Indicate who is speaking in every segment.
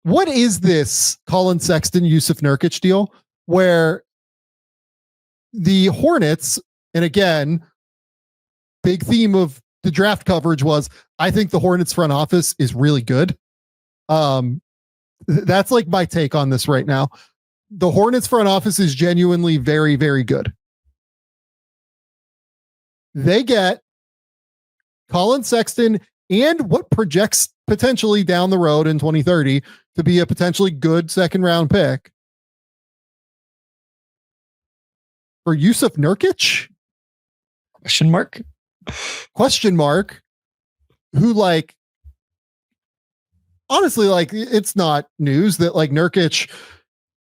Speaker 1: what is this Collin Sexton, Jusuf Nurkic deal where the Hornets, and again, big theme of the draft coverage was, I think the Hornets front office is really good. That's like my take on this right now. The Hornets front office is genuinely very, very good. They get Collin Sexton and what projects potentially down the road in 2030 to be a potentially good second round pick for Jusuf Nurkic? Question mark. Who, like, honestly, like, it's not news that like Nurkic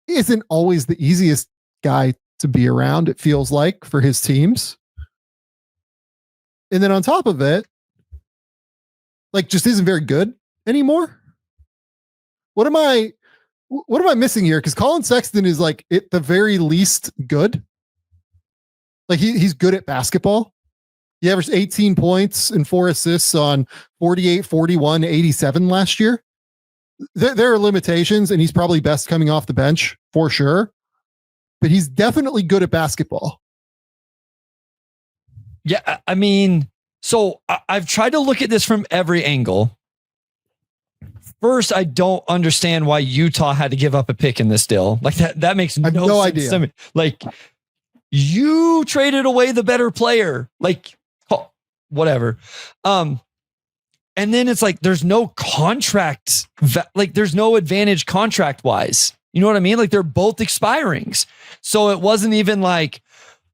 Speaker 1: isn't always the easiest guy to be around, it feels like, for his teams. And then on top of it, like, just isn't very good anymore. What am I missing here? Because Collin Sexton is, like, at the very least good. Like, he's good at basketball. He averaged 18 points and 4 assists on 48, 41, 87 last year. There are limitations, and he's probably best coming off the bench for sure. But he's definitely good at basketball.
Speaker 2: Yeah, I mean, so I've tried to look at this from every angle. First, I don't understand why Utah had to give up a pick in this deal. Like, that makes no sense
Speaker 1: idea.
Speaker 2: To me. Like, you traded away the better player. Like, whatever. And then it's like, there's no contract, like there's no advantage contract wise. You know what I mean? Like, they're both expirings. So it wasn't even like,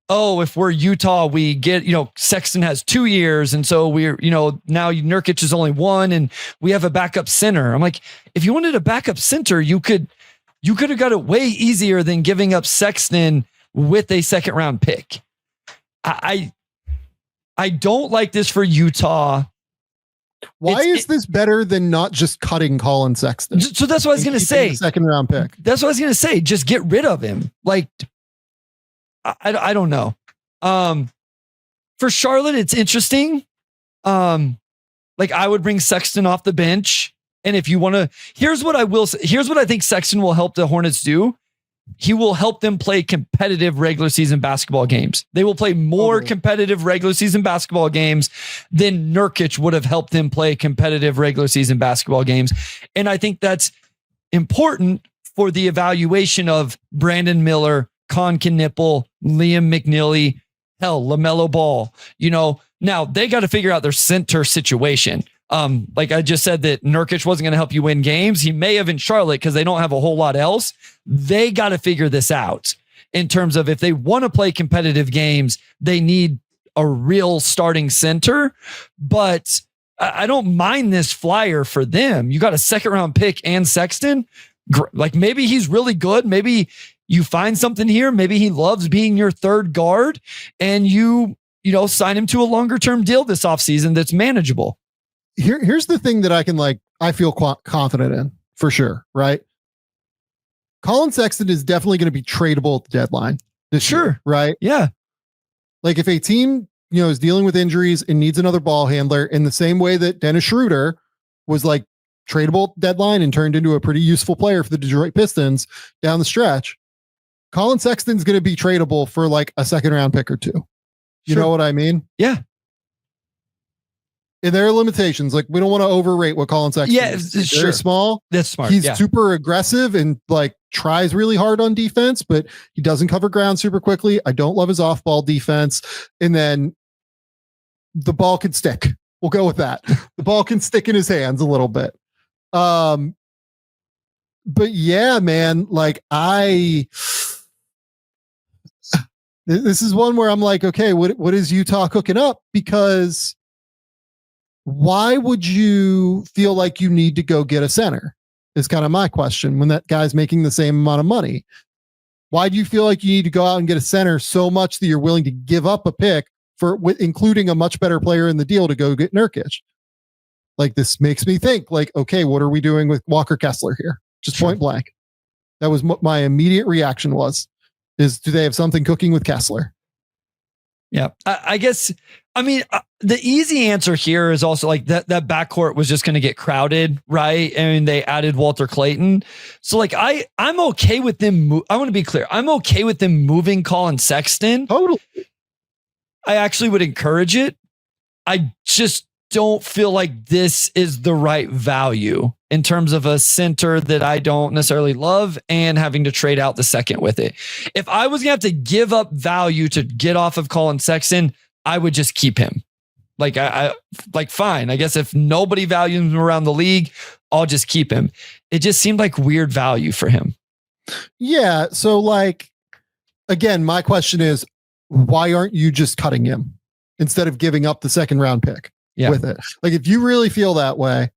Speaker 2: oh, if we're Utah, we get, Sexton has 2 years. And so we're, now Nurkic is only 1 and we have a backup center. I'm like, if you wanted a backup center, you could have got it way easier than giving up Sexton with a second round pick. I don't like this for Utah.
Speaker 1: Why is this better than not just cutting Collin Sexton?
Speaker 2: So that's what I was going to say.
Speaker 1: Second round pick.
Speaker 2: That's what I was going to say. Just get rid of him. Like, I don't know. For Charlotte, it's interesting. Like, I would bring Sexton off the bench. And if you want to, here's what I think Sexton will help the Hornets do. He will help them play competitive regular season basketball games. They will play more competitive regular season basketball games than Nurkic would have helped them play competitive regular season basketball games. And I think that's important for the evaluation of Brandon Miller, Con Knipple, Liam McNeely, LaMelo Ball. Now they got to figure out their center situation. Like I just said that Nurkic wasn't going to help you win games. He may have in Charlotte because they don't have a whole lot else. They got to figure this out in terms of if they want to play competitive games, they need a real starting center. But I don't mind this flyer for them. You got a second round pick and Sexton. Like, maybe he's really good. Maybe you find something here. Maybe he loves being your third guard and you sign him to a longer term deal this offseason that's manageable.
Speaker 1: Here's the thing that I feel confident in for sure, right? Collin Sexton is definitely going to be tradable at the deadline this year, right?
Speaker 2: Yeah.
Speaker 1: Like, if a team, is dealing with injuries and needs another ball handler in the same way that Dennis Schroeder was like tradable deadline and turned into a pretty useful player for the Detroit Pistons down the stretch, Collin Sexton's going to be tradable for like a second round pick or two. You know what I mean?
Speaker 2: Yeah.
Speaker 1: And there are limitations. Like, we don't want to overrate what Collin Sexton is. He's very small.
Speaker 2: That's smart.
Speaker 1: He's super aggressive and like tries really hard on defense, but he doesn't cover ground super quickly. I don't love his off-ball defense. And then the ball can stick. We'll go with that. The ball can stick in his hands a little bit. But yeah, man, like this is one where I'm like, okay, what is Utah cooking up? Because why would you feel like you need to go get a center is kind of my question when that guy's making the same amount of money. Why do you feel like you need to go out and get a center so much that you're willing to give up a pick for including a much better player in the deal to go get Nurkic? Like, this makes me think like, okay, what are we doing with Walker Kessler here? Just point blank. That was my immediate reaction do they have something cooking with Kessler?
Speaker 2: Yeah. I guess, I mean, the easy answer here is also like that backcourt was just going to get crowded, right? I mean, they added Walter Clayton. So like, I'm okay with them. I want to be clear. I'm okay with them moving Collin Sexton.
Speaker 1: Totally.
Speaker 2: I actually would encourage it. I just don't feel like this is the right value in terms of a center that I don't necessarily love and having to trade out the second with it. If I was going to have to give up value to get off of Collin Sexton, I would just keep him. Like I fine. I guess if nobody values him around the league, I'll just keep him. It just seemed like weird value for him.
Speaker 1: Yeah. So like, again, my question is, why aren't you just cutting him instead of giving up the second round pick with it? Like, if you really feel that way,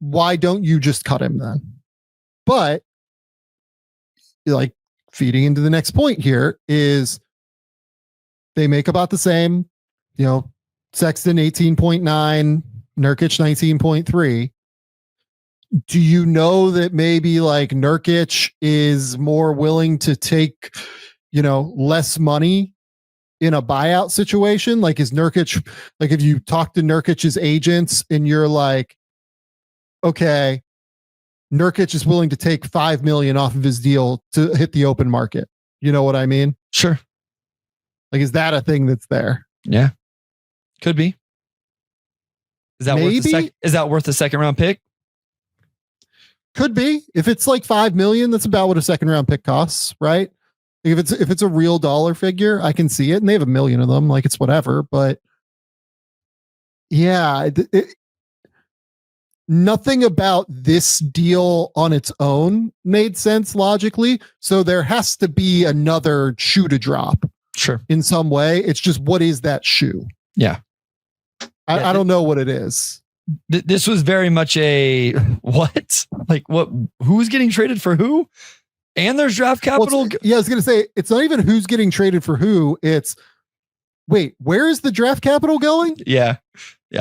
Speaker 1: why don't you just cut him then? But like, feeding into the next point here is they make about the same, Sexton 18.9, Nurkic 19.3. Do you know that maybe like Nurkic is more willing to take, less money in a buyout situation? Like, is Nurkic, like, if you talk to Nurkic's agents and you're like, okay, Nurkic is willing to take $5 million off of his deal to hit the open market. You know what I mean?
Speaker 2: Sure. Like,
Speaker 1: is that a thing that's there?
Speaker 2: Yeah. Could be. Is that worth a second round pick?
Speaker 1: Could be. If it's like $5 million, that's about what a second round pick costs, right? If it's a real dollar figure, I can see it, and they have 1 million of them. Like, it's whatever. But yeah, nothing about this deal on its own made sense logically. So there has to be another shoe to drop.
Speaker 2: Sure.
Speaker 1: In some way. It's just, what is that shoe?
Speaker 2: Yeah.
Speaker 1: I don't know what it is.
Speaker 2: This was very much a what? Like, what? Who's getting traded for who? And there's draft capital.
Speaker 1: Well, I was going to say, it's not even who's getting traded for who. It's, wait, where is the draft capital going?
Speaker 2: Yeah.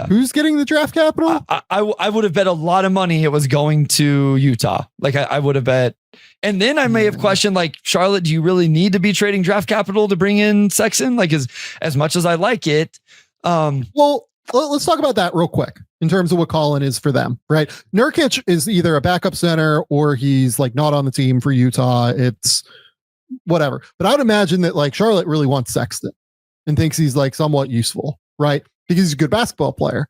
Speaker 1: Who's getting the draft capital?
Speaker 2: I would have bet a lot of money it was going to Utah. Like, I would have bet. And then I may have questioned, like, Charlotte, do you really need to be trading draft capital to bring in Sexton? Like, as much as I like it.
Speaker 1: Well, let's talk about that real quick in terms of what Collin is for them, right? Nurkic is either a backup center or he's like not on the team for Utah. It's whatever. But I would imagine that like Charlotte really wants Sexton and thinks he's like somewhat useful, right? Because he's a good basketball player,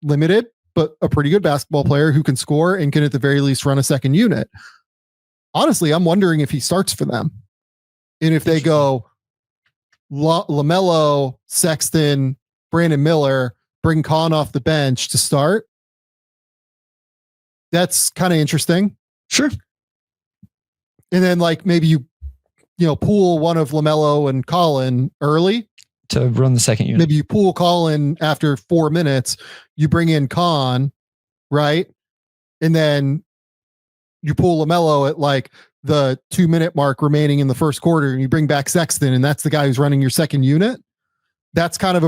Speaker 1: limited, but a pretty good basketball player who can score and can at the very least run a second unit. Honestly, I'm wondering if he starts for them. And if they go LaMelo, Sexton, Brandon Miller, bring Con off the bench to start. That's kind of interesting.
Speaker 2: Sure.
Speaker 1: And then like maybe you pool one of LaMelo and Collin early
Speaker 2: to run the second unit.
Speaker 1: Maybe you pool Collin after 4 minutes, you bring in Con, right? And then you pull LaMelo at like the 2 minute mark remaining in the first quarter, and you bring back Sexton, and that's the guy who's running your second unit. That's kind of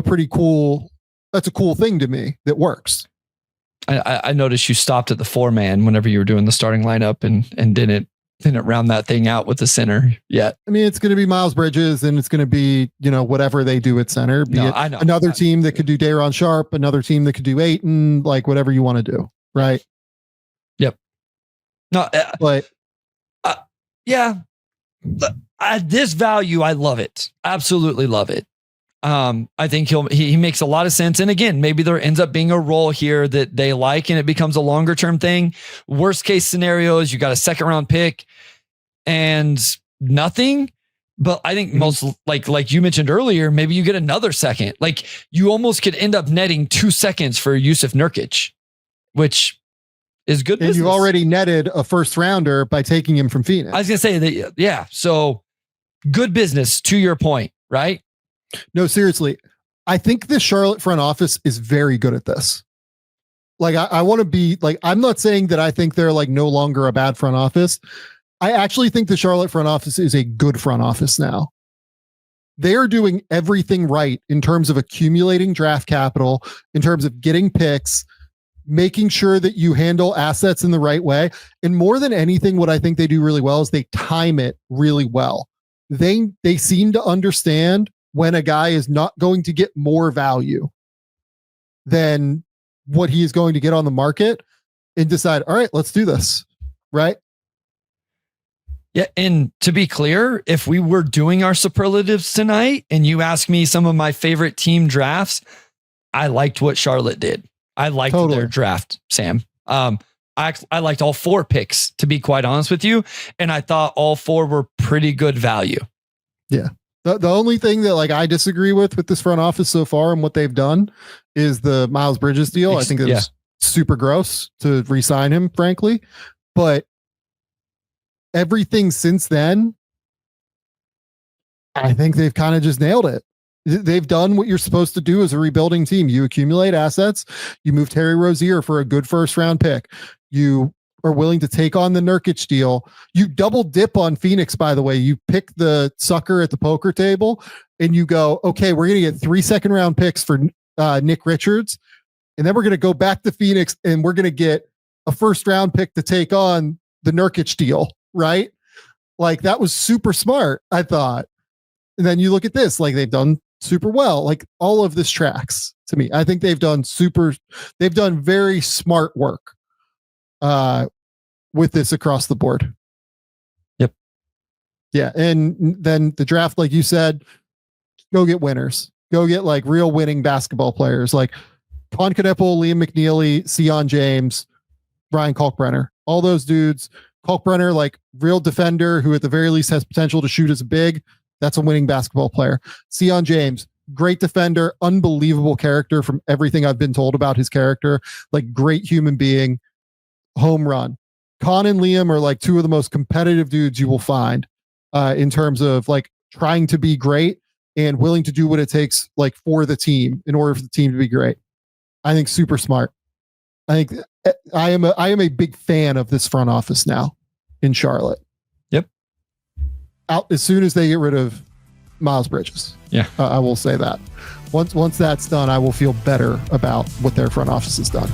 Speaker 1: that's a cool thing to me that works.
Speaker 2: I noticed you stopped at the 4-man whenever you were doing the starting lineup and didn't round that thing out with the center yet.
Speaker 1: I mean, it's going to be Miles Bridges, and it's going to be, whatever they do at center.
Speaker 2: I know.
Speaker 1: Another team that could do Day'Ron Sharp, another team that could do Ayton, like whatever you want to do. Right.
Speaker 2: Yep. No,
Speaker 1: but
Speaker 2: yeah, at this value, I love it. Absolutely love it. I think he makes a lot of sense. And again, maybe there ends up being a role here that they like and it becomes a longer term thing. Worst case scenario is you got a second round pick and nothing. But I think most like you mentioned earlier, maybe you get another second. Like you almost could end up netting 2 seconds for Jusuf Nurkic, which is good.
Speaker 1: And you already netted a first rounder by taking him from Phoenix.
Speaker 2: I was going to say that. Yeah. So good business to your point, right?
Speaker 1: No, seriously. I think the Charlotte front office is very good at this. Like, I want to be like, I'm not saying that I think they're like no longer a bad front office. I actually think the Charlotte front office is a good front office now. They are doing everything right in terms of accumulating draft capital, in terms of getting picks, making sure that you handle assets in the right way. And more than anything, what I think they do really well is they time it really well. They seem to understand when a guy is not going to get more value than what he is going to get on the market and decide, all right, let's do this. Right.
Speaker 2: Yeah. And to be clear, if we were doing our superlatives tonight and you ask me some of my favorite team drafts, I liked what Charlotte did. I liked their draft, Sam. I liked all 4 picks, to be quite honest with you. And I thought all 4 were pretty good value.
Speaker 1: Yeah. The only thing that like I disagree with this front office so far and what they've done is the Miles Bridges deal. I think it was super gross to re-sign him, frankly. But everything since then, I think they've kind of just nailed it. They've done what you're supposed to do as a rebuilding team. You accumulate assets. You move Terry Rozier for a good first round pick. You are willing to take on the Nurkic deal. You double dip on Phoenix, by the way. You pick the sucker at the poker table and you go, okay, we're going to get 3 second round picks for Nick Richards. And then we're going to go back to Phoenix and we're going to get a first round pick to take on the Nurkic deal. Right? Like that was super smart, I thought. And then you look at this, like they've done super well. Like all of this tracks to me. I think they've done very smart work with this across the board.
Speaker 2: Yep.
Speaker 1: Yeah. And then the draft, like you said, go get winners. Go get like real winning basketball players like Con Cadepo, Liam McNeely, Sion James, Brian Kalkbrenner. All those dudes. Kalkbrenner, like real defender who at the very least has potential to shoot as a big. That's a winning basketball player. Sion James, great defender, unbelievable character from everything I've been told about his character. Like great human being, home run. Con and Liam are like 2 of the most competitive dudes you will find in terms of like trying to be great and willing to do what it takes like for the team in order for the team to be great. I think super smart. I think I am a big fan of this front office now in Charlotte.
Speaker 2: Yep.
Speaker 1: Out as soon as they get rid of Miles Bridges.
Speaker 2: Yeah.
Speaker 1: I will say that. Once that's done, I will feel better about what their front office has done.